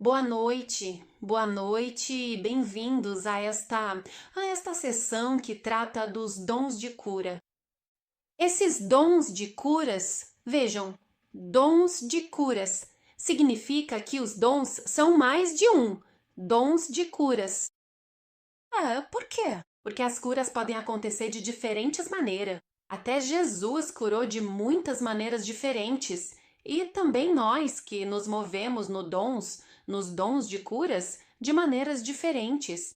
Boa noite e bem-vindos a esta sessão que trata dos dons de cura. Esses dons de curas, vejam, dons de curas, significa que os dons são mais de um, dons de curas. Por quê? Porque as curas podem acontecer de diferentes maneiras. Até Jesus curou de muitas maneiras diferentes. E também nós que nos movemos nos dons de curas, de maneiras diferentes.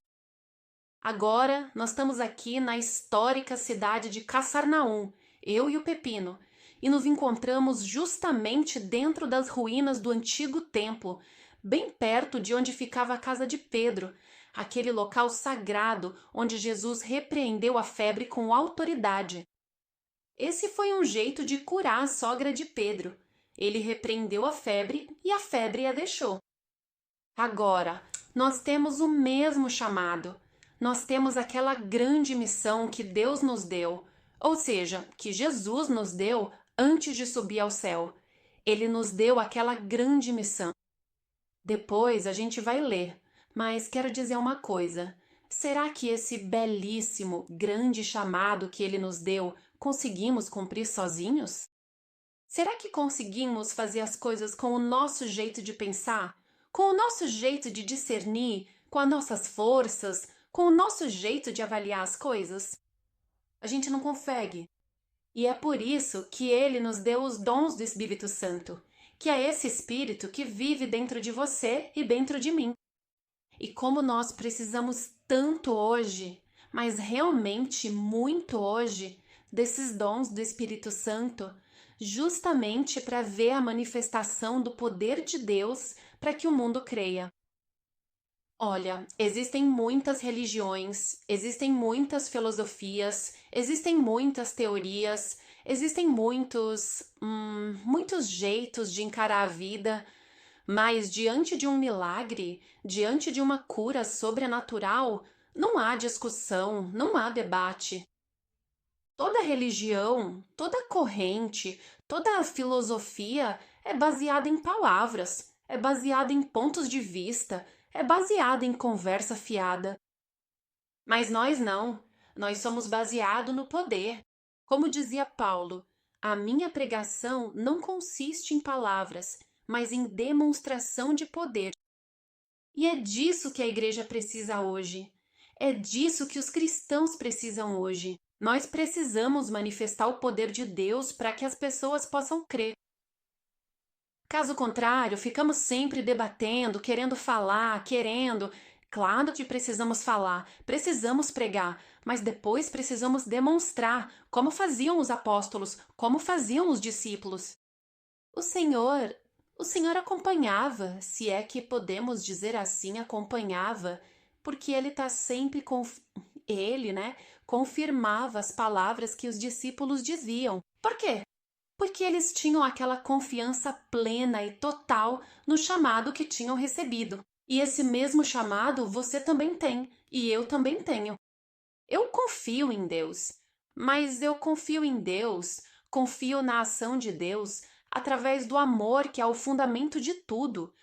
Agora nós estamos aqui na histórica cidade de Cafarnaum, eu e o Pepino, e nos encontramos justamente dentro das ruínas do antigo templo, bem perto de onde ficava a casa de Pedro, aquele local sagrado onde Jesus repreendeu a febre com autoridade. Esse foi um jeito de curar a sogra de Pedro. Ele repreendeu a febre e a febre a deixou. Agora, nós temos o mesmo chamado. Nós temos aquela grande missão que Deus nos deu, ou seja, que Jesus nos deu antes de subir ao céu. Ele nos deu aquela grande missão. Depois a gente vai ler, mas quero dizer uma coisa. Será que esse belíssimo, grande chamado que ele nos deu conseguimos cumprir sozinhos? Será que conseguimos fazer as coisas com o nosso jeito de pensar, com o nosso jeito de discernir, com as nossas forças, com o nosso jeito de avaliar as coisas? A gente não consegue. E é por isso que ele nos deu os dons do Espírito Santo, que é esse Espírito que vive dentro de você e dentro de mim. E como nós precisamos tanto hoje, mas realmente muito hoje, desses dons do Espírito Santo, justamente para ver a manifestação do poder de Deus para que o mundo creia. Olha, existem muitas religiões, existem muitas filosofias, existem muitas teorias, existem muitos jeitos de encarar a vida, mas diante de um milagre, diante de uma cura sobrenatural, não há discussão, não há debate. Toda religião, toda corrente, toda filosofia é baseada em palavras, é baseada em pontos de vista, é baseada em conversa fiada. Mas nós não, nós somos baseados no poder. Como dizia Paulo, a minha pregação não consiste em palavras, mas em demonstração de poder. E é disso que a igreja precisa hoje. É disso que os cristãos precisam hoje. Nós precisamos manifestar o poder de Deus para que as pessoas possam crer. Caso contrário, ficamos sempre debatendo, querendo falar, querendo. Claro que precisamos falar, precisamos pregar, mas depois precisamos demonstrar, como faziam os apóstolos, como faziam os discípulos. O Senhor, o Senhor acompanhava, se é que podemos dizer assim, acompanhava, porque ele está sempre ele, né, confirmava as palavras que os discípulos diziam. Por quê? Porque eles tinham aquela confiança plena e total no chamado que tinham recebido. E esse mesmo chamado você também tem, e eu também tenho. Eu confio em Deus, mas eu confio em Deus, confio na ação de Deus através do amor que é o fundamento de tudo.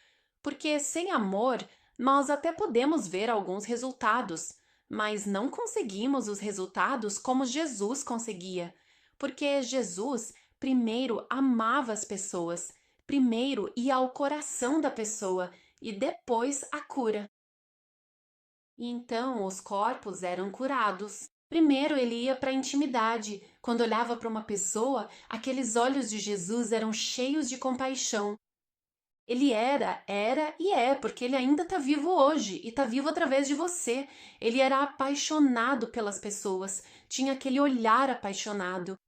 Porque sem amor, nós até podemos ver alguns resultados, mas não conseguimos os resultados como Jesus conseguia. Porque Jesus primeiro amava as pessoas, primeiro ia ao coração da pessoa e depois a cura. E então os corpos eram curados. Primeiro ele ia para a intimidade. Quando olhava para uma pessoa, aqueles olhos de Jesus eram cheios de compaixão. Ele era e é, porque ele ainda está vivo hoje e está vivo através de você. Ele era apaixonado pelas pessoas, tinha aquele olhar apaixonado.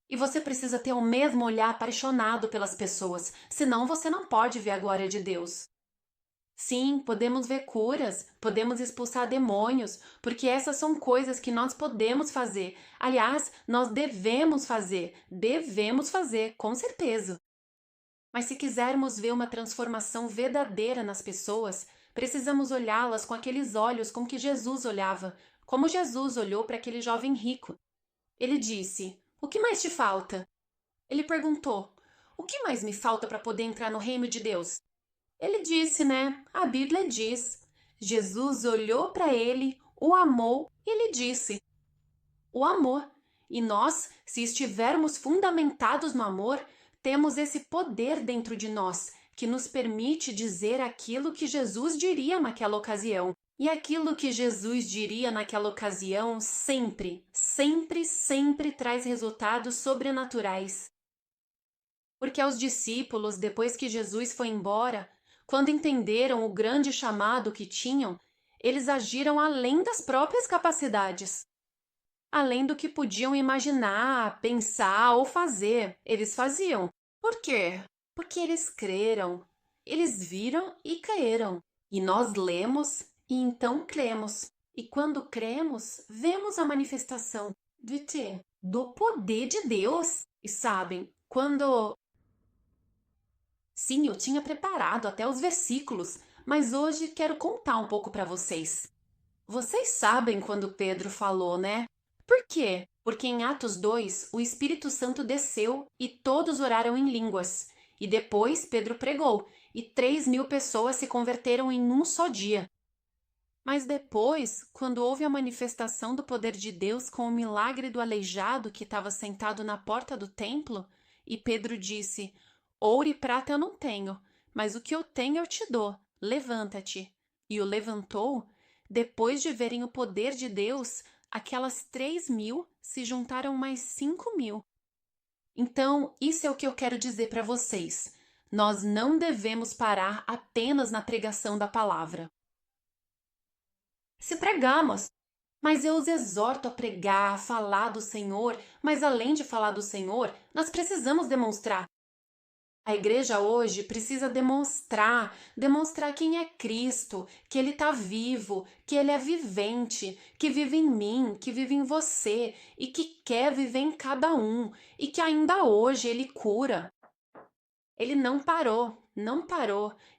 E você precisa ter o mesmo olhar apaixonado pelas pessoas, senão você não pode ver a glória de Deus. Sim, podemos ver curas, podemos expulsar demônios, porque essas são coisas que nós podemos fazer. Aliás, nós devemos fazer, com certeza. Mas se quisermos ver uma transformação verdadeira nas pessoas, precisamos olhá-las com aqueles olhos com que Jesus olhava, como Jesus olhou para aquele jovem rico. Ele disse: "O que mais te falta?" Ele perguntou: "O que mais me falta para poder entrar no reino de Deus?" Ele disse, né? A Bíblia diz. Jesus olhou para ele, o amou e lhe disse: o amor. E nós, se estivermos fundamentados no amor, temos esse poder dentro de nós que nos permite dizer aquilo que Jesus diria naquela ocasião. E aquilo que Jesus diria naquela ocasião sempre, sempre, sempre traz resultados sobrenaturais. Porque aos discípulos, depois que Jesus foi embora, quando entenderam o grande chamado que tinham, eles agiram além das próprias capacidades. Além do que podiam imaginar, pensar ou fazer, eles faziam. Por quê? Porque eles creram. Eles viram e creram. E nós lemos e então cremos. E quando cremos, vemos a manifestação de quê? Do poder de Deus. E sabem, quando... Sim, eu tinha preparado até os versículos, mas hoje quero contar um pouco para vocês. Vocês sabem quando Pedro falou, né? Por quê? Porque em Atos 2, o Espírito Santo desceu e todos oraram em línguas. E depois Pedro pregou, e 3.000 pessoas se converteram em um só dia. Mas depois, quando houve a manifestação do poder de Deus com o milagre do aleijado que estava sentado na porta do templo, e Pedro disse: ouro e prata eu não tenho, mas o que eu tenho eu te dou. Levanta-te. E o levantou. Depois de verem o poder de Deus, aquelas 3.000 se juntaram mais 5.000. Então, isso é o que eu quero dizer para vocês. Nós não devemos parar apenas na pregação da palavra. Se pregamos, mas eu os exorto a pregar, a falar do Senhor, mas além de falar do Senhor, nós precisamos demonstrar. A igreja hoje precisa demonstrar quem é Cristo, que Ele está vivo, que Ele é vivente, que vive em mim, que vive em você e que quer viver em cada um e que ainda hoje Ele cura. Ele não parou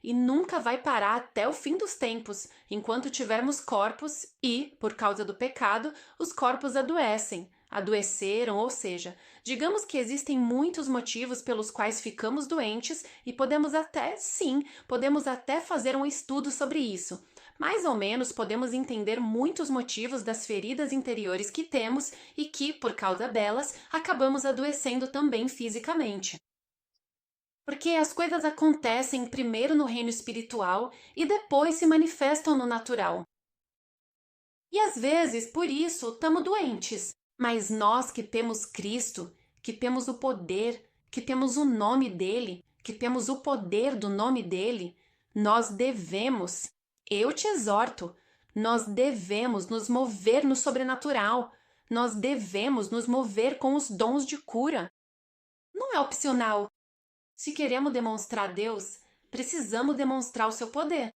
e nunca vai parar até o fim dos tempos, enquanto tivermos corpos e, por causa do pecado, os corpos adoeceram, ou seja, digamos que existem muitos motivos pelos quais ficamos doentes e podemos até fazer um estudo sobre isso. Mais ou menos podemos entender muitos motivos das feridas interiores que temos e que, por causa delas, acabamos adoecendo também fisicamente. Porque as coisas acontecem primeiro no reino espiritual e depois se manifestam no natural. E às vezes, por isso, estamos doentes. Mas nós que temos Cristo, que temos o poder, que temos o nome dele, que temos o poder do nome dele, nós devemos, eu te exorto, nós devemos nos mover no sobrenatural. Nós devemos nos mover com os dons de cura. Não é opcional. Se queremos demonstrar a Deus, precisamos demonstrar o seu poder.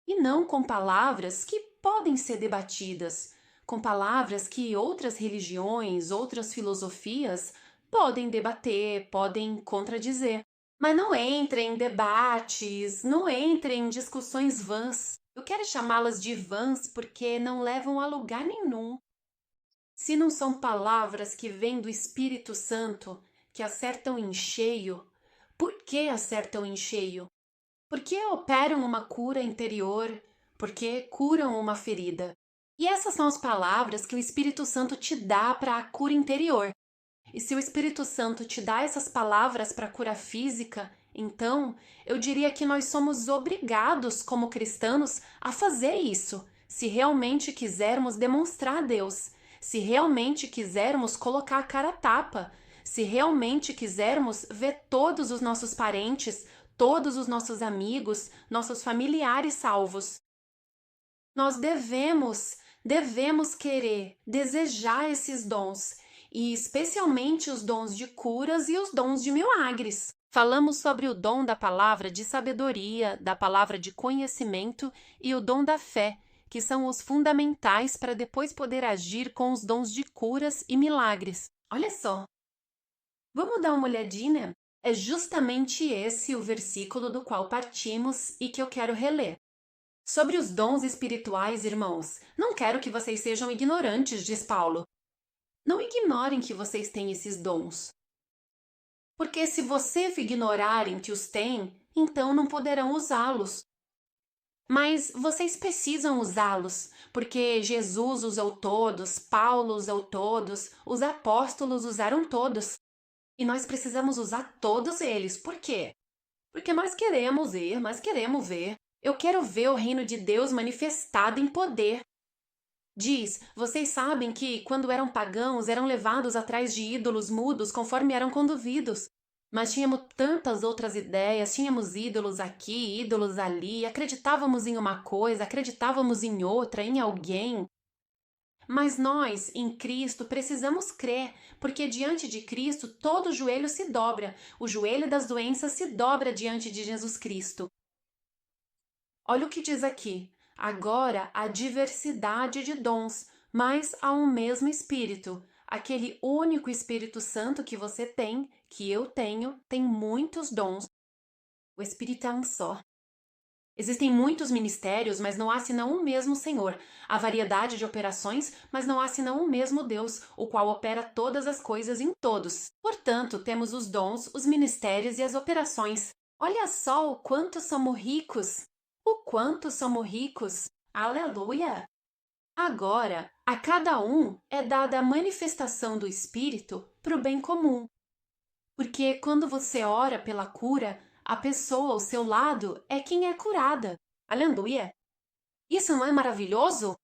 E não com palavras que podem ser debatidas, com palavras que outras religiões, outras filosofias podem debater, podem contradizer. Mas não entre em debates, não entre em discussões vãs. Eu quero chamá-las de vãs porque não levam a lugar nenhum. Se não são palavras que vêm do Espírito Santo, que acertam em cheio, por que acertam em cheio? Porque operam uma cura interior, porque curam uma ferida. E essas são as palavras que o Espírito Santo te dá para a cura interior. E se o Espírito Santo te dá essas palavras para a cura física, então eu diria que nós somos obrigados, como cristãos, a fazer isso, se realmente quisermos demonstrar a Deus, se realmente quisermos colocar a cara a tapa, se realmente quisermos ver todos os nossos parentes, todos os nossos amigos, nossos familiares salvos. Nós devemos querer, desejar esses dons, e especialmente os dons de curas e os dons de milagres. Falamos sobre o dom da palavra de sabedoria, da palavra de conhecimento e o dom da fé, que são os fundamentais para depois poder agir com os dons de curas e milagres. Olha só! Vamos dar uma olhadinha? É justamente esse o versículo do qual partimos e que eu quero reler. Sobre os dons espirituais, irmãos, não quero que vocês sejam ignorantes, diz Paulo. Não ignorem que vocês têm esses dons. Porque se vocês ignorarem que os têm, então não poderão usá-los. Mas vocês precisam usá-los, porque Jesus usou todos, Paulo usou todos, os apóstolos usaram todos. E nós precisamos usar todos eles. Por quê? Porque nós queremos ir, nós queremos ver. Eu quero ver o reino de Deus manifestado em poder. Diz, vocês sabem que, quando eram pagãos, eram levados atrás de ídolos mudos conforme eram conduzidos. Mas tínhamos tantas outras ideias, tínhamos ídolos aqui, ídolos ali, acreditávamos em uma coisa, acreditávamos em outra, em alguém. Mas nós, em Cristo, precisamos crer, porque diante de Cristo todo joelho se dobra, o joelho das doenças se dobra diante de Jesus Cristo. Olha o que diz aqui. Agora há diversidade de dons, mas há um mesmo Espírito. Aquele único Espírito Santo que você tem, que eu tenho, tem muitos dons. O Espírito é um só. Existem muitos ministérios, mas não há senão um mesmo Senhor. Há variedade de operações, mas não há senão um mesmo Deus, o qual opera todas as coisas em todos. Portanto, temos os dons, os ministérios e as operações. Olha só o quanto somos ricos! O quanto somos ricos! Aleluia! Agora, a cada um é dada a manifestação do Espírito para o bem comum. Porque quando você ora pela cura, a pessoa ao seu lado é quem é curada. Aleluia! Isso não é maravilhoso?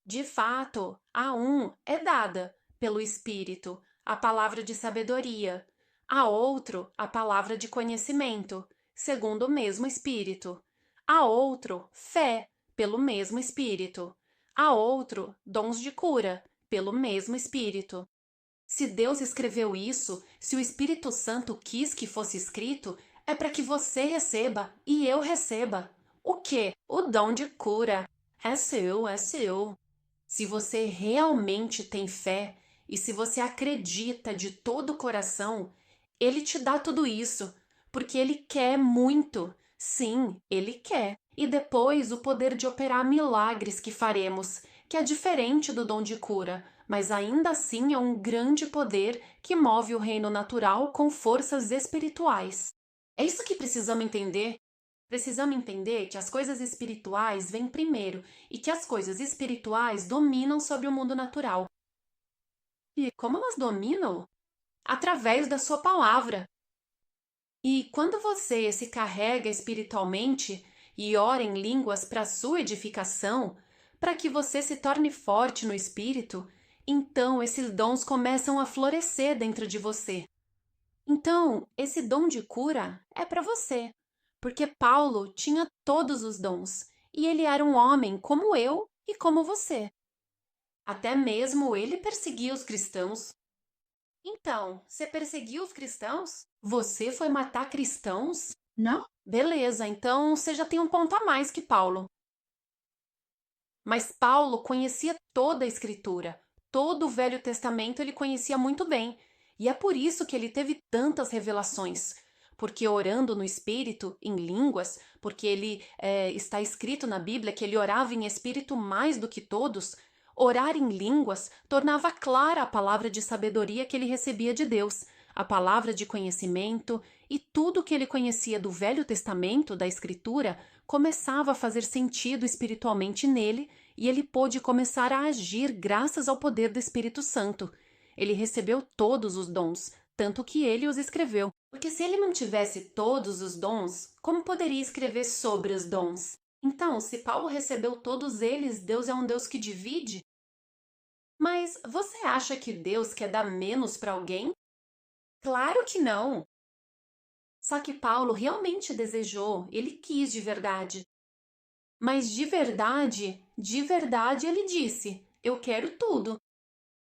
De fato, a um é dada, pelo Espírito, a palavra de sabedoria, a outro a palavra de conhecimento, segundo o mesmo Espírito, a outro fé, pelo mesmo Espírito, a outro dons de cura, pelo mesmo Espírito. Se Deus escreveu isso, se o Espírito Santo quis que fosse escrito, é para que você receba e eu receba. O quê? O dom de cura. É seu, é seu. Se você realmente tem fé e se você acredita de todo o coração, Ele te dá tudo isso, porque Ele quer muito. Sim, Ele quer. E depois o poder de operar milagres que faremos, que é diferente do dom de cura, mas ainda assim é um grande poder que move o reino natural com forças espirituais. É isso que precisamos entender. Precisamos entender que as coisas espirituais vêm primeiro e que as coisas espirituais dominam sobre o mundo natural. E como elas dominam? Através da sua palavra. E quando você se carrega espiritualmente e ora em línguas para a sua edificação, para que você se torne forte no espírito, então esses dons começam a florescer dentro de você. Então, esse dom de cura é para você, porque Paulo tinha todos os dons e ele era um homem como eu e como você. Até mesmo ele perseguia os cristãos. Então, você perseguiu os cristãos? Você foi matar cristãos? Não? Beleza, então você já tem um ponto a mais que Paulo. Mas Paulo conhecia toda a Escritura, todo o Velho Testamento ele conhecia muito bem. E é por isso que ele teve tantas revelações. Porque orando no Espírito, em línguas, porque está escrito na Bíblia que ele orava em Espírito mais do que todos, orar em línguas tornava clara a palavra de sabedoria que ele recebia de Deus, a palavra de conhecimento, e tudo que ele conhecia do Velho Testamento, da Escritura, começava a fazer sentido espiritualmente nele, e ele pôde começar a agir graças ao poder do Espírito Santo. Ele recebeu todos os dons, tanto que ele os escreveu. Porque se ele não tivesse todos os dons, como poderia escrever sobre os dons? Então, se Paulo recebeu todos eles, Deus é um Deus que divide? Mas você acha que Deus quer dar menos para alguém? Claro que não! Só que Paulo realmente desejou, ele quis de verdade. Mas de verdade ele disse, eu quero tudo.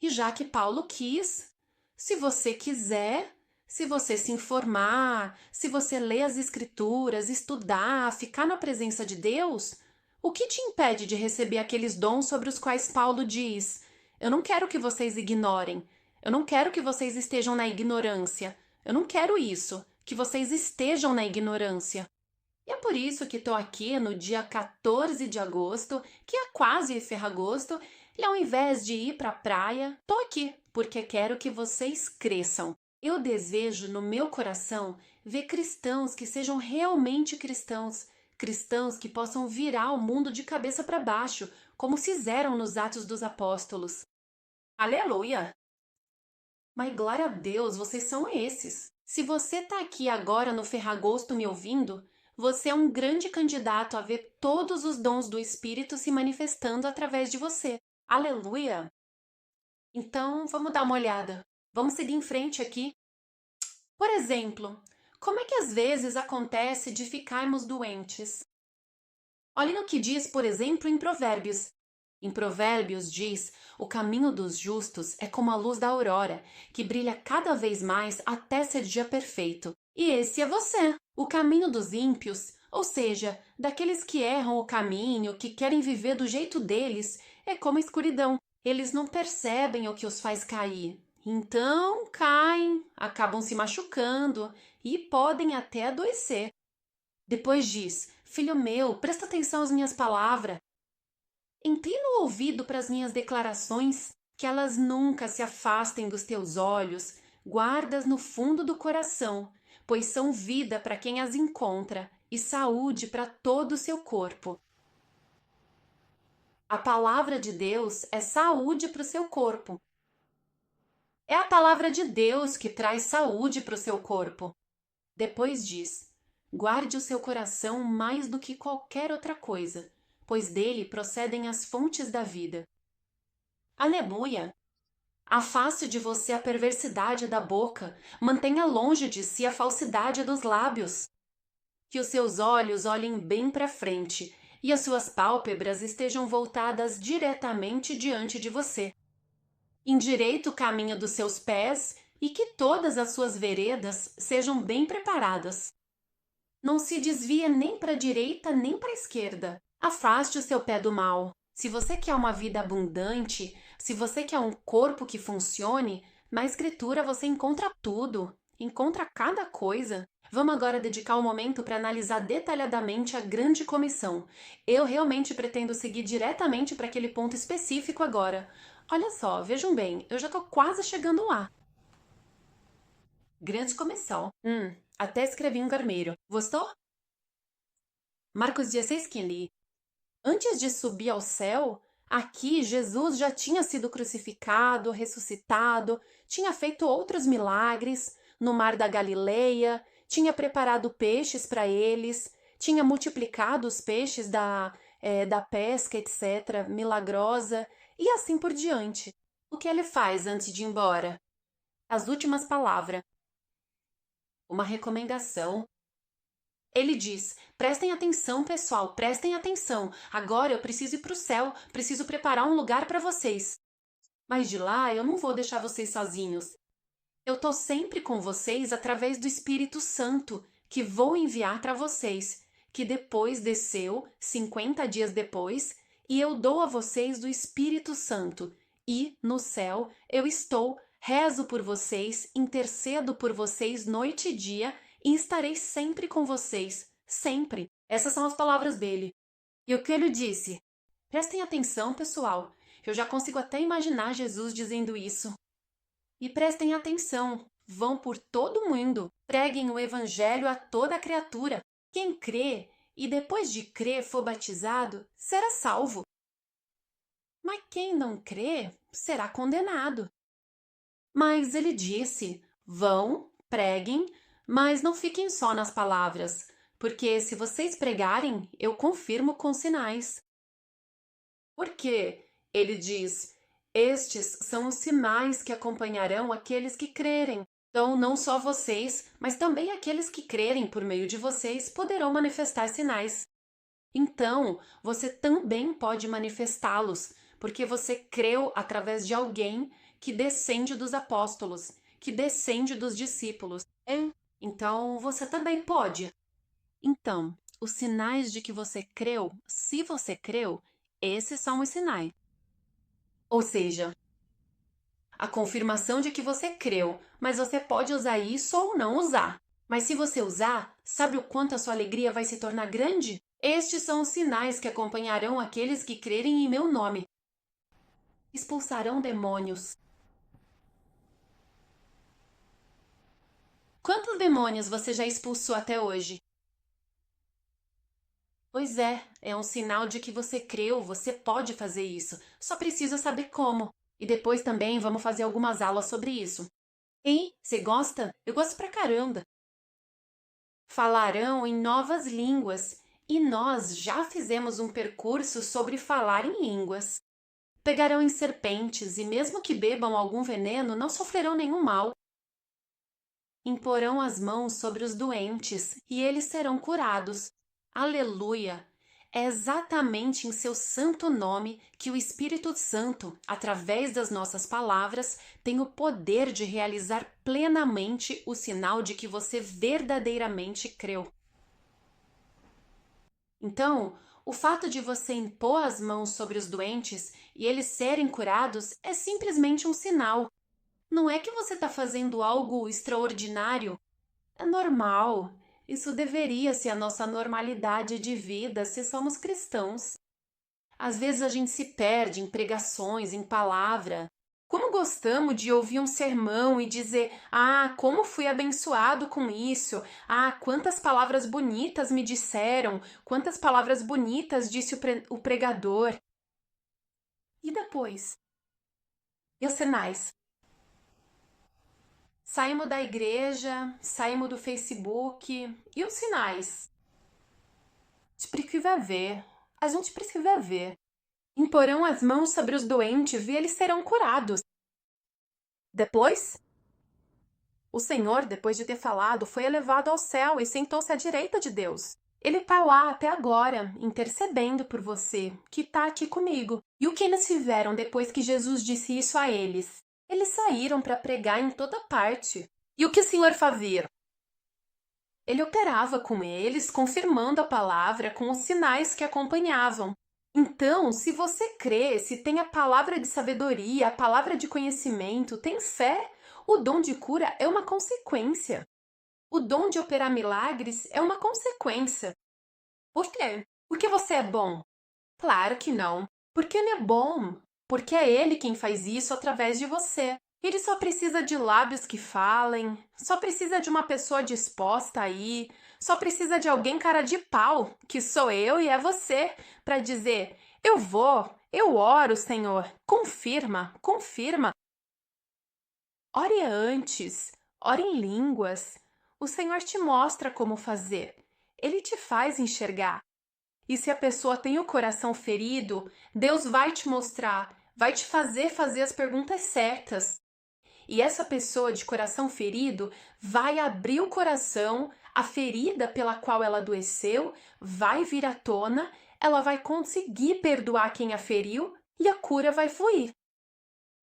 E já que Paulo quis, se você quiser, se você se informar, se você ler as Escrituras, estudar, ficar na presença de Deus, o que te impede de receber aqueles dons sobre os quais Paulo diz: eu não quero que vocês ignorem, eu não quero que vocês estejam na ignorância, eu não quero isso, que vocês estejam na ignorância. E é por isso que estou aqui no dia 14 de agosto, que é quase ferragosto, e ao invés de ir para a praia, estou aqui, porque quero que vocês cresçam. Eu desejo no meu coração ver cristãos que sejam realmente cristãos, cristãos que possam virar o mundo de cabeça para baixo, como fizeram nos Atos dos Apóstolos. Aleluia! Mas glória a Deus, vocês são esses. Se você está aqui agora no Ferragosto me ouvindo, você é um grande candidato a ver todos os dons do Espírito se manifestando através de você. Aleluia! Então, vamos dar uma olhada. Vamos seguir em frente aqui. Por exemplo, como é que às vezes acontece de ficarmos doentes? Olhe no que diz, por exemplo, em Provérbios. Em Provérbios diz: o caminho dos justos é como a luz da aurora, que brilha cada vez mais até ser dia perfeito. E esse é você. O caminho dos ímpios, ou seja, daqueles que erram o caminho, que querem viver do jeito deles, é como a escuridão. Eles não percebem o que os faz cair. Então caem, acabam se machucando e podem até adoecer. Depois diz: filho meu, presta atenção às minhas palavras. Inclina o ouvido para as minhas declarações, que elas nunca se afastem dos teus olhos, guardas no fundo do coração, pois são vida para quem as encontra e saúde para todo o seu corpo. A palavra de Deus é saúde para o seu corpo. É a palavra de Deus que traz saúde para o seu corpo. Depois diz: guarde o seu coração mais do que qualquer outra coisa, pois dele procedem as fontes da vida. Aleluia! Afaste de você a perversidade da boca, mantenha longe de si a falsidade dos lábios. Que os seus olhos olhem bem para frente e as suas pálpebras estejam voltadas diretamente diante de você. Endireite o caminho dos seus pés e que todas as suas veredas sejam bem preparadas. Não se desvie nem para a direita nem para a esquerda. Afaste o seu pé do mal. Se você quer uma vida abundante, se você quer um corpo que funcione, na Escritura você encontra tudo, encontra cada coisa. Vamos agora dedicar um momento para analisar detalhadamente a grande comissão. Eu realmente pretendo seguir diretamente para aquele ponto específico agora. Olha só, vejam bem, eu já estou quase chegando lá. Grande comissão. Até escrevi um garmeiro. Gostou? Marcos 16,15. Antes de subir ao céu, aqui Jesus já tinha sido crucificado, ressuscitado, tinha feito outros milagres no mar da Galileia, tinha preparado peixes para eles, tinha multiplicado os peixes da pesca, etc., milagrosa, e assim por diante. O que ele faz antes de ir embora? As últimas palavras. Uma recomendação. Ele diz: prestem atenção, pessoal, prestem atenção. Agora eu preciso ir para o céu, preciso preparar um lugar para vocês. Mas de lá eu não vou deixar vocês sozinhos. Eu estou sempre com vocês através do Espírito Santo, que vou enviar para vocês, que depois desceu, 50 dias depois, e eu dou a vocês do Espírito Santo. E, no céu, eu estou, rezo por vocês, intercedo por vocês noite e dia, e estarei sempre com vocês, sempre. Essas são as palavras dele. E o que ele disse? Prestem atenção, pessoal. Eu já consigo até imaginar Jesus dizendo isso. E prestem atenção, vão por todo mundo, preguem o evangelho a toda criatura. Quem crê e depois de crer for batizado, será salvo. Mas quem não crê, será condenado. Mas ele disse: vão, preguem, mas não fiquem só nas palavras, porque se vocês pregarem, eu confirmo com sinais. Porque ele diz: estes são os sinais que acompanharão aqueles que crerem. Então, não só vocês, mas também aqueles que crerem por meio de vocês poderão manifestar sinais. Então, você também pode manifestá-los, porque você creu através de alguém que descende dos apóstolos, que descende dos discípulos. Então, você também pode. Então, os sinais de que você creu, se você creu, esses são os sinais. Ou seja, a confirmação de que você creu, mas você pode usar isso ou não usar. Mas se você usar, sabe o quanto a sua alegria vai se tornar grande? Estes são os sinais que acompanharão aqueles que crerem em meu nome. Expulsarão demônios. Quantos demônios você já expulsou até hoje? Pois é um sinal de que você creu, você pode fazer isso. Só precisa saber como. E depois também vamos fazer algumas aulas sobre isso. Hein? Você gosta? Eu gosto pra caramba. Falarão em novas línguas. E nós já fizemos um percurso sobre falar em línguas. Pegarão em serpentes e mesmo que bebam algum veneno, não sofrerão nenhum mal. Imporão as mãos sobre os doentes e eles serão curados. Aleluia! É exatamente em seu santo nome que o Espírito Santo, através das nossas palavras, tem o poder de realizar plenamente o sinal de que você verdadeiramente creu. Então, o fato de você impor as mãos sobre os doentes e eles serem curados é simplesmente um sinal. Não é que você está fazendo algo extraordinário. É normal. Isso deveria ser a nossa normalidade de vida se somos cristãos. Às vezes a gente se perde em pregações, em palavra. Como gostamos de ouvir um sermão e dizer: Ah, como fui abençoado com isso! Ah, quantas palavras bonitas me disseram! Quantas palavras bonitas disse o pregador! E depois? E os sinais? Saímos da igreja, saímos do Facebook. E os sinais? A gente precisa ver. A gente precisa ver. Imporão as mãos sobre os doentes e eles serão curados. Depois, o Senhor, depois de ter falado, foi elevado ao céu e sentou-se à direita de Deus. Ele está lá até agora, intercedendo por você, que está aqui comigo. E o que eles fizeram depois que Jesus disse isso a eles? Eles saíram para pregar em toda parte. E o que o Senhor fazia? Ele operava com eles, confirmando a palavra com os sinais que acompanhavam. Então, se você crê, se tem a palavra de sabedoria, a palavra de conhecimento, tem fé, o dom de cura é uma consequência. O dom de operar milagres é uma consequência. Por quê? Porque você é bom? Claro que não. Porque ele é bom. Porque é ele quem faz isso através de você. Ele só precisa de lábios que falem, só precisa de uma pessoa disposta a ir, só precisa de alguém cara de pau, que sou eu e é você, para dizer: Eu vou, eu oro, Senhor, confirma, confirma. Ore antes, ore em línguas. O Senhor te mostra como fazer, ele te faz enxergar. E se a pessoa tem o coração ferido, Deus vai te mostrar, vai te fazer as perguntas certas. E essa pessoa de coração ferido vai abrir o coração, a ferida pela qual ela adoeceu vai vir à tona, ela vai conseguir perdoar quem a feriu e a cura vai fluir.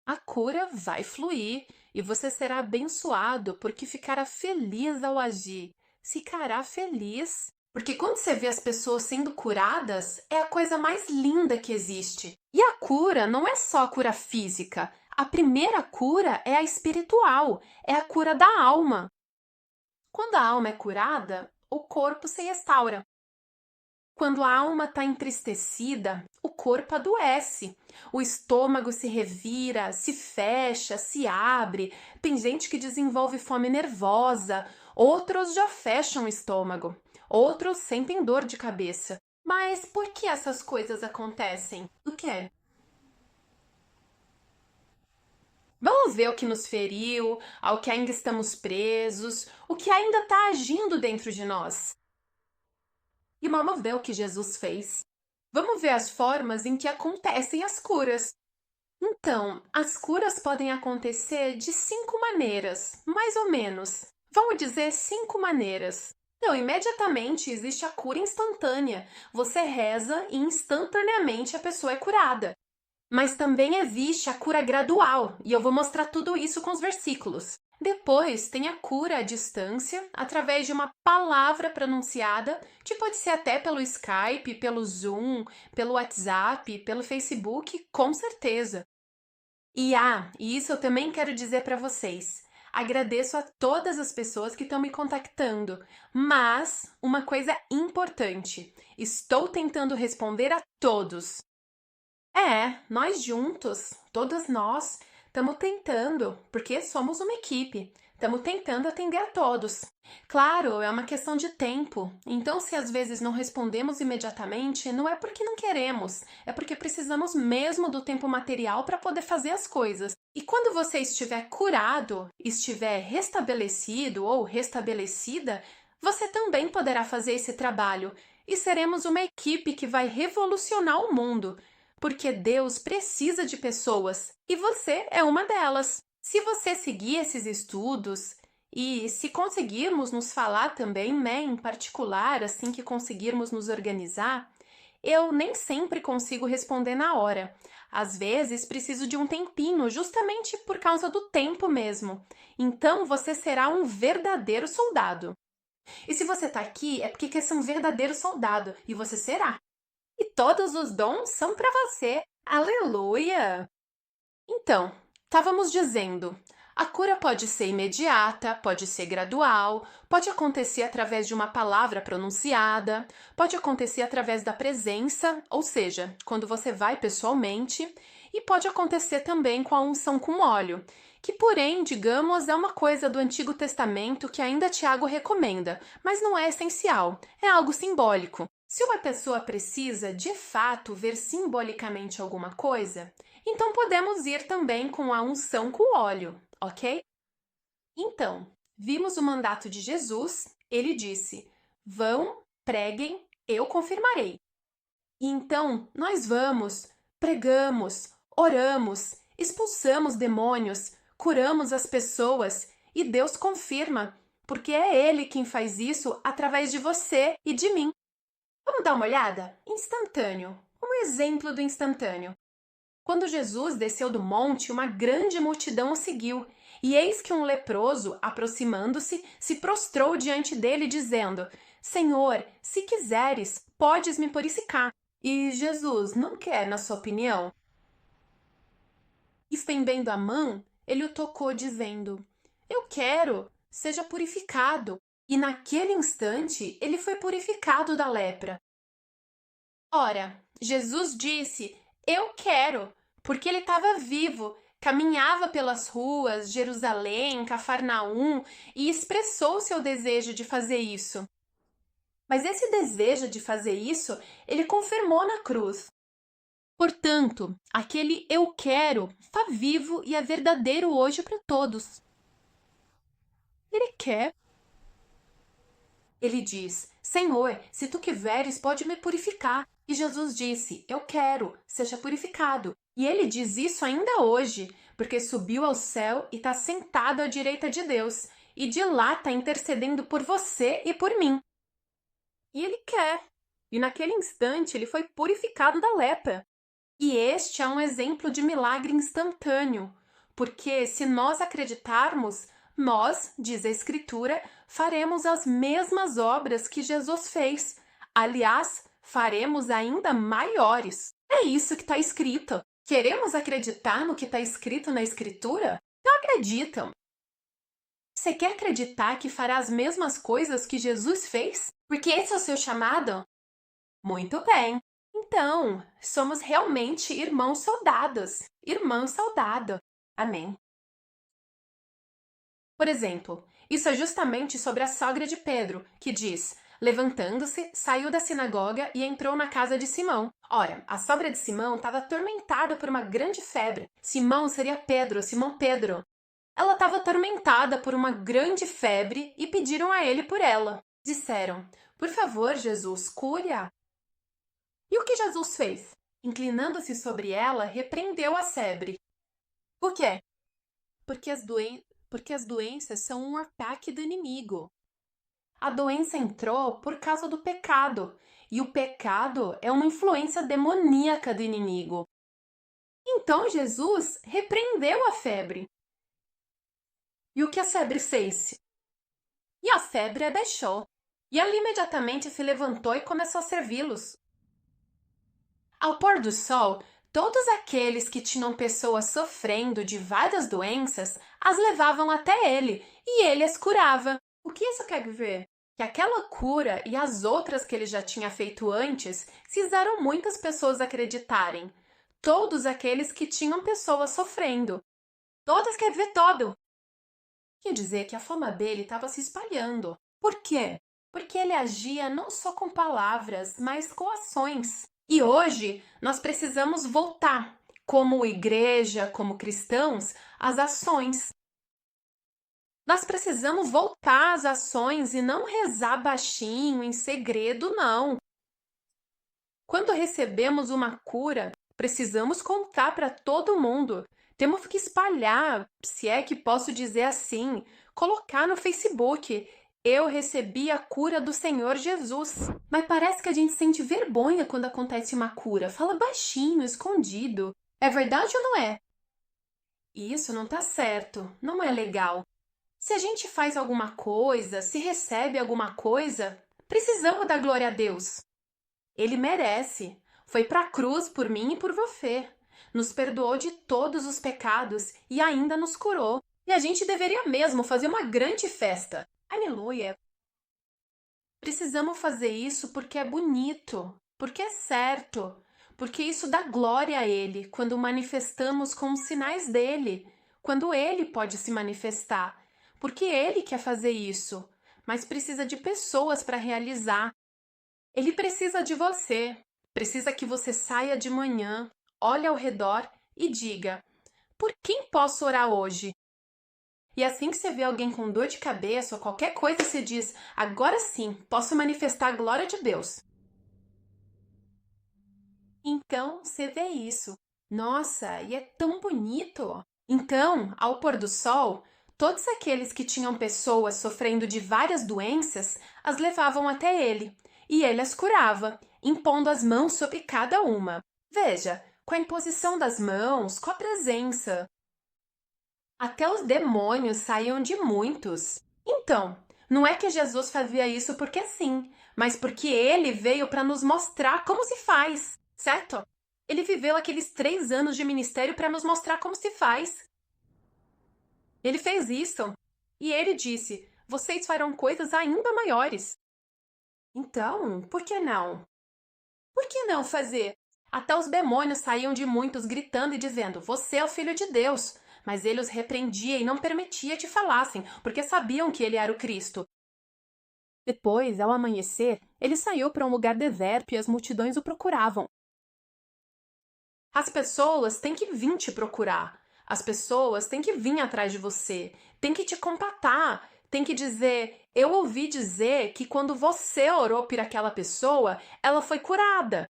A cura vai fluir e você será abençoado porque ficará feliz ao agir. Ficará feliz. Porque quando você vê as pessoas sendo curadas, é a coisa mais linda que existe. E a cura não é só a cura física. A primeira cura é a espiritual, é a cura da alma. Quando a alma é curada, o corpo se restaura. Quando a alma está entristecida, o corpo adoece. O estômago se revira, se fecha, se abre. Tem gente que desenvolve fome nervosa, outros já fecham o estômago, outros sentem dor de cabeça. Mas por que essas coisas acontecem? O quê? Vamos ver o que nos feriu, ao que ainda estamos presos, o que ainda está agindo dentro de nós. E vamos ver o que Jesus fez. Vamos ver as formas em que acontecem as curas. Então, as curas podem acontecer de 5 maneiras, mais ou menos. Vamos dizer 5 maneiras. Então, imediatamente existe a cura instantânea. Você reza e instantaneamente a pessoa é curada. Mas também existe a cura gradual, e eu vou mostrar tudo isso com os versículos. Depois tem a cura à distância, através de uma palavra pronunciada, que pode ser até pelo Skype, pelo Zoom, pelo WhatsApp, pelo Facebook, com certeza. E isso eu também quero dizer para vocês. Agradeço a todas as pessoas que estão me contactando, mas uma coisa importante, estou tentando responder a todos. Nós juntos, todos nós, estamos tentando, porque somos uma equipe. Estamos tentando atender a todos. Claro, é uma questão de tempo. Então, se às vezes não respondemos imediatamente, não é porque não queremos, é porque precisamos mesmo do tempo material para poder fazer as coisas. E quando você estiver curado, estiver restabelecido ou restabelecida, você também poderá fazer esse trabalho e seremos uma equipe que vai revolucionar o mundo, porque Deus precisa de pessoas e você é uma delas. Se você seguir esses estudos e se conseguirmos nos falar também, né, em particular, assim que conseguirmos nos organizar, eu nem sempre consigo responder na hora. Às vezes preciso de um tempinho, justamente por causa do tempo mesmo. Então você será um verdadeiro soldado. E se você está aqui, é porque quer ser um verdadeiro soldado, e você será. E todos os dons são para você. Aleluia! Então, estávamos dizendo, a cura pode ser imediata, pode ser gradual, pode acontecer através de uma palavra pronunciada, pode acontecer através da presença, ou seja, quando você vai pessoalmente, e pode acontecer também com a unção com óleo, que porém, digamos, é uma coisa do Antigo Testamento que ainda Tiago recomenda, mas não é essencial, é algo simbólico. Se uma pessoa precisa, de fato, ver simbolicamente alguma coisa, então podemos ir também com a unção com óleo, ok? Então, vimos o mandato de Jesus, ele disse: vão, preguem, eu confirmarei. E então, nós vamos, pregamos, oramos, expulsamos demônios, curamos as pessoas e Deus confirma, porque é Ele quem faz isso através de você e de mim. Vamos dar uma olhada? Instantâneo. Um exemplo do instantâneo. Quando Jesus desceu do monte, uma grande multidão o seguiu, e eis que um leproso, aproximando-se, se prostrou diante dele, dizendo: Senhor, se quiseres, podes me purificar. E Jesus não quer, na sua opinião? Estendendo a mão, ele o tocou, dizendo: Eu quero, seja purificado. E naquele instante ele foi purificado da lepra. Ora, Jesus disse: Eu quero, porque ele estava vivo, caminhava pelas ruas, Jerusalém, Cafarnaum e expressou seu desejo de fazer isso. Mas esse desejo de fazer isso, ele confirmou na cruz. Portanto, aquele eu quero está vivo e é verdadeiro hoje para todos. Ele quer. Ele diz: Senhor, se tu quiseres, pode me purificar. E Jesus disse: Eu quero, seja purificado. E ele diz isso ainda hoje, porque subiu ao céu e está sentado à direita de Deus. E de lá está intercedendo por você e por mim. E ele quer. E naquele instante ele foi purificado da lepra. E este é um exemplo de milagre instantâneo, porque se nós acreditarmos, nós, diz a Escritura, faremos as mesmas obras que Jesus fez. Aliás, faremos ainda maiores. É isso que está escrito. Queremos acreditar no que está escrito na Escritura? Não acreditam. Você quer acreditar que fará as mesmas coisas que Jesus fez? Porque esse é o seu chamado? Muito bem. Então, somos realmente irmãos soldados. Irmão soldado. Amém. Por exemplo, isso é justamente sobre a sogra de Pedro, que diz: levantando-se, saiu da sinagoga e entrou na casa de Simão. Ora, a sogra de Simão estava atormentada por uma grande febre. Simão seria Pedro, Simão Pedro. Ela estava atormentada por uma grande febre e pediram a ele por ela. Disseram: Por favor, Jesus, cure-a. E o que Jesus fez? Inclinando-se sobre ela, repreendeu a febre. Por quê? Porque as doenças são um ataque do inimigo. A doença entrou por causa do pecado, e o pecado é uma influência demoníaca do inimigo. Então Jesus repreendeu a febre. E o que a febre fez? E a febre a deixou. E ela imediatamente se levantou e começou a servi-los. Ao pôr do sol, todos aqueles que tinham pessoas sofrendo de várias doenças as levavam até ele e ele as curava. O que isso quer dizer? Que aquela cura e as outras que ele já tinha feito antes fizeram muitas pessoas acreditarem. Todos aqueles que tinham pessoas sofrendo. Todas quer dizer todo. Quer dizer que a fama dele estava se espalhando. Por quê? Porque ele agia não só com palavras, mas com ações. E hoje nós precisamos voltar, como igreja, como cristãos, às ações. Nós precisamos voltar às ações e não rezar baixinho, em segredo, não. Quando recebemos uma cura, precisamos contar para todo mundo. Temos que espalhar, se é que posso dizer assim, colocar no Facebook. Eu recebi a cura do Senhor Jesus. Mas parece que a gente sente vergonha quando acontece uma cura. Fala baixinho, escondido. É verdade ou não é? Isso não tá certo, não é legal. Se a gente faz alguma coisa, se recebe alguma coisa, precisamos dar glória a Deus. Ele merece. Foi para a cruz por mim e por você. Nos perdoou de todos os pecados e ainda nos curou. E a gente deveria mesmo fazer uma grande festa. Aleluia! Precisamos fazer isso porque é bonito, porque é certo, porque isso dá glória a Ele quando manifestamos com os sinais dele, quando Ele pode se manifestar, porque Ele quer fazer isso, mas precisa de pessoas para realizar. Ele precisa de você, precisa que você saia de manhã, olhe ao redor e diga: por quem posso orar hoje? E assim que você vê alguém com dor de cabeça ou qualquer coisa, você diz: agora sim, posso manifestar a glória de Deus. Então você vê isso. Nossa, e é tão bonito! Então, ao pôr do sol, todos aqueles que tinham pessoas sofrendo de várias doenças as levavam até ele, e ele as curava, impondo as mãos sobre cada uma. Veja, com a imposição das mãos, com a presença. Até os demônios saíam de muitos. Então, não é que Jesus fazia isso porque sim, mas porque ele veio para nos mostrar como se faz, certo? Ele viveu aqueles 3 anos de ministério para nos mostrar como se faz. Ele fez isso. E ele disse: vocês farão coisas ainda maiores. Então, por que não? Por que não fazer? Até os demônios saíam de muitos gritando e dizendo: você é o filho de Deus. Mas ele os repreendia e não permitia que falassem, porque sabiam que ele era o Cristo. Depois, ao amanhecer, ele saiu para um lugar deserto e as multidões o procuravam. As pessoas têm que vir te procurar. As pessoas têm que vir atrás de você. Têm que te compatar. Tem que dizer: eu ouvi dizer que quando você orou por aquela pessoa, ela foi curada.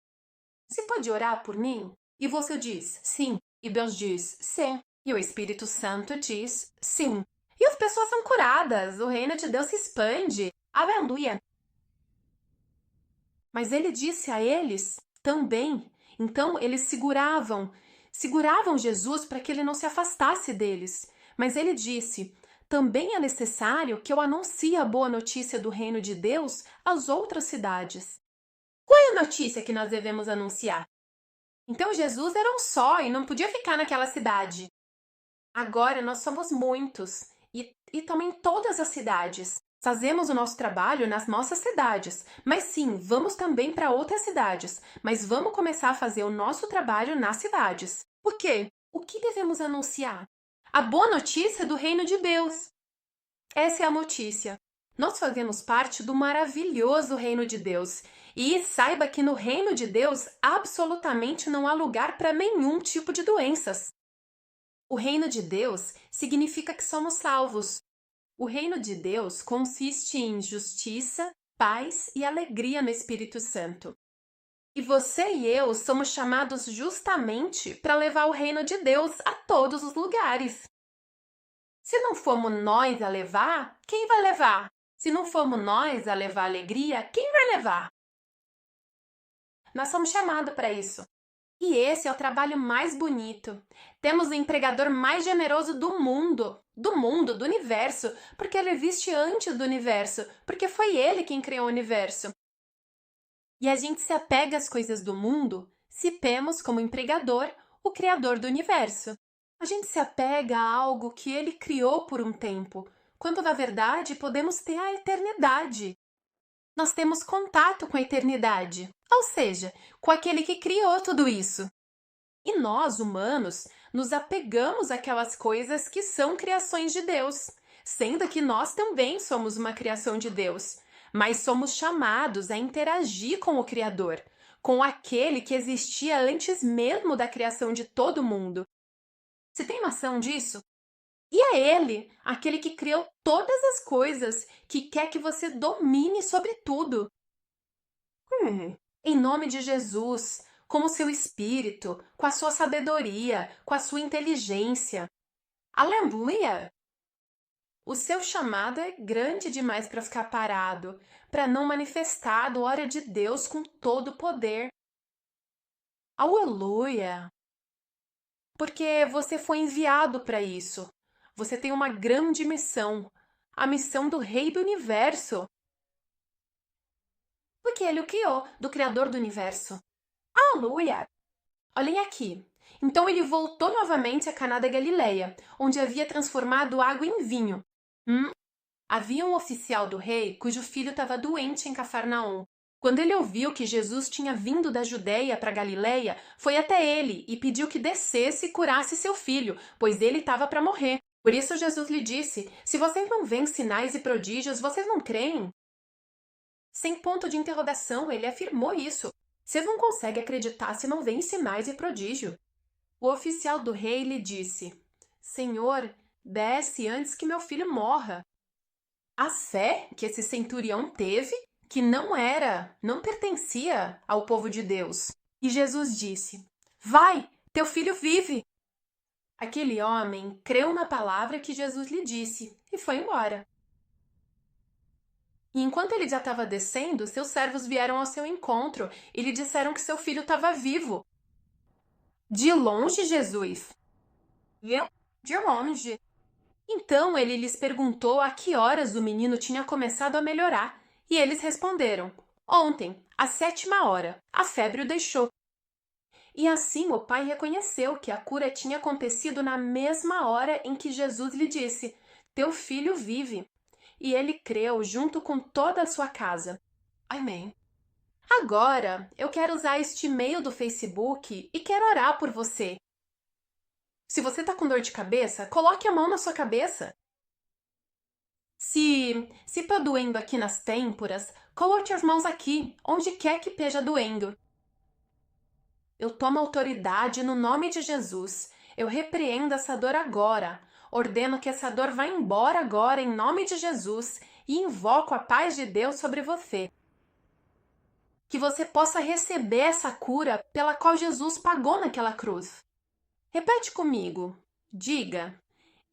Você pode orar por mim? E você diz: sim. E Deus diz: sim. E o Espírito Santo diz: sim. E as pessoas são curadas. O reino de Deus se expande. Aleluia. Mas ele disse a eles também. Então eles seguravam Jesus para que ele não se afastasse deles. Mas ele disse: também é necessário que eu anuncie a boa notícia do reino de Deus às outras cidades. Qual é a notícia que nós devemos anunciar? Então Jesus era um só e não podia ficar naquela cidade. Agora nós somos muitos e também todas as cidades. Fazemos o nosso trabalho nas nossas cidades, mas sim, vamos também para outras cidades, mas vamos começar a fazer o nosso trabalho nas cidades. Por quê? O que devemos anunciar? A boa notícia do reino de Deus. Essa é a notícia. Nós fazemos parte do maravilhoso reino de Deus. E saiba que no reino de Deus absolutamente não há lugar para nenhum tipo de doenças. O reino de Deus significa que somos salvos. O reino de Deus consiste em justiça, paz e alegria no Espírito Santo. E você e eu somos chamados justamente para levar o reino de Deus a todos os lugares. Se não formos nós a levar, quem vai levar? Se não formos nós a levar alegria, quem vai levar? Nós somos chamados para isso. E esse é o trabalho mais bonito. Temos o empregador mais generoso do mundo, do universo, porque ele existe antes do universo, porque foi ele quem criou o universo. E a gente se apega às coisas do mundo se temos como empregador o criador do universo. A gente se apega a algo que ele criou por um tempo, quando na verdade podemos ter a eternidade. Nós temos contato com a eternidade, ou seja, com aquele que criou tudo isso. E nós, humanos, nos apegamos àquelas coisas que são criações de Deus. sendo que nós também somos uma criação de Deus, mas somos chamados a interagir com o Criador, com aquele que existia antes mesmo da criação de todo mundo. Você tem noção disso? E é Ele, aquele que criou todas as coisas, que quer que você domine sobre tudo. Em nome de Jesus, com o seu espírito, com a sua sabedoria, com a sua inteligência. Aleluia! O seu chamado é grande demais para ficar parado, para não manifestar a glória de Deus com todo o poder. Aleluia! Porque você foi enviado para isso. Você tem uma grande missão, a missão do Rei do Universo. Porque ele o criou, do Criador do Universo. Aleluia! Olhem aqui. Então ele voltou novamente a Caná da Galileia, onde havia transformado água em vinho. Havia um oficial do rei cujo filho estava doente em Cafarnaum. Quando ele ouviu que Jesus tinha vindo da Judeia para Galileia, foi até ele e pediu que descesse e curasse seu filho, pois ele estava para morrer. Por isso Jesus lhe disse: se vocês não veem sinais e prodígios, vocês não creem? Sem ponto de interrogação, ele afirmou isso. Vocês não conseguem acreditar se não veem sinais e prodígio. O oficial do rei lhe disse: Senhor, desce antes que meu filho morra. A fé que esse centurião teve, que não pertencia ao povo de Deus. E Jesus disse: vai, teu filho vive. Aquele homem creu na palavra que Jesus lhe disse e foi embora. E enquanto ele já estava descendo, seus servos vieram ao seu encontro e lhe disseram que seu filho estava vivo. De longe, Jesus? De longe. Então ele lhes perguntou a que horas o menino tinha começado a melhorar. E eles responderam: ontem, à 7ª hora, a febre o deixou. E assim o pai reconheceu que a cura tinha acontecido na mesma hora em que Jesus lhe disse: teu filho vive. E ele creu junto com toda a sua casa. Amém. Agora, eu quero usar este e-mail do Facebook e quero orar por você. Se você está com dor de cabeça, coloque a mão na sua cabeça. Se está doendo aqui nas têmporas, coloque as mãos aqui, onde quer que esteja doendo. Eu tomo autoridade no nome de Jesus. Eu repreendo essa dor agora. Ordeno que essa dor vá embora agora em nome de Jesus e invoco a paz de Deus sobre você. Que você possa receber essa cura pela qual Jesus pagou naquela cruz. Repete comigo. Diga: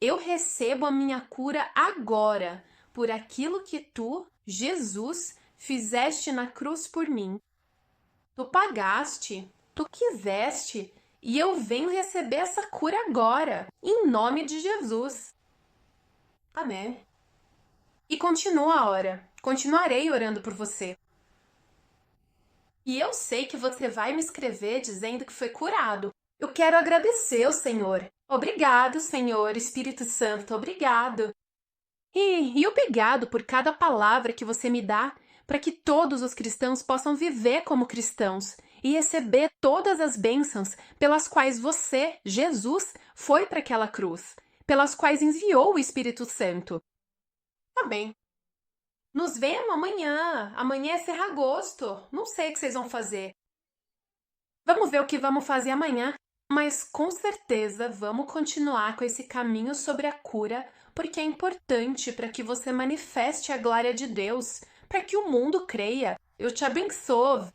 eu recebo a minha cura agora por aquilo que tu, Jesus, fizeste na cruz por mim. Tu pagaste, tu quiseste, e eu venho receber essa cura agora, em nome de Jesus. Amém. E continua a hora. Continuarei orando por você. E eu sei que você vai me escrever dizendo que foi curado. Eu quero agradecer ao Senhor. Obrigado, Senhor, Espírito Santo, obrigado. E obrigado por cada palavra que você me dá, para que todos os cristãos possam viver como cristãos e receber todas as bênçãos pelas quais você, Jesus, foi para aquela cruz, pelas quais enviou o Espírito Santo. Tá bem. Nos vemos amanhã. Amanhã é Ferragosto. Não sei o que vocês vão fazer. Vamos ver o que vamos fazer amanhã. Mas com certeza vamos continuar com esse caminho sobre a cura, porque é importante para que você manifeste a glória de Deus, para que o mundo creia. Eu te abençoo.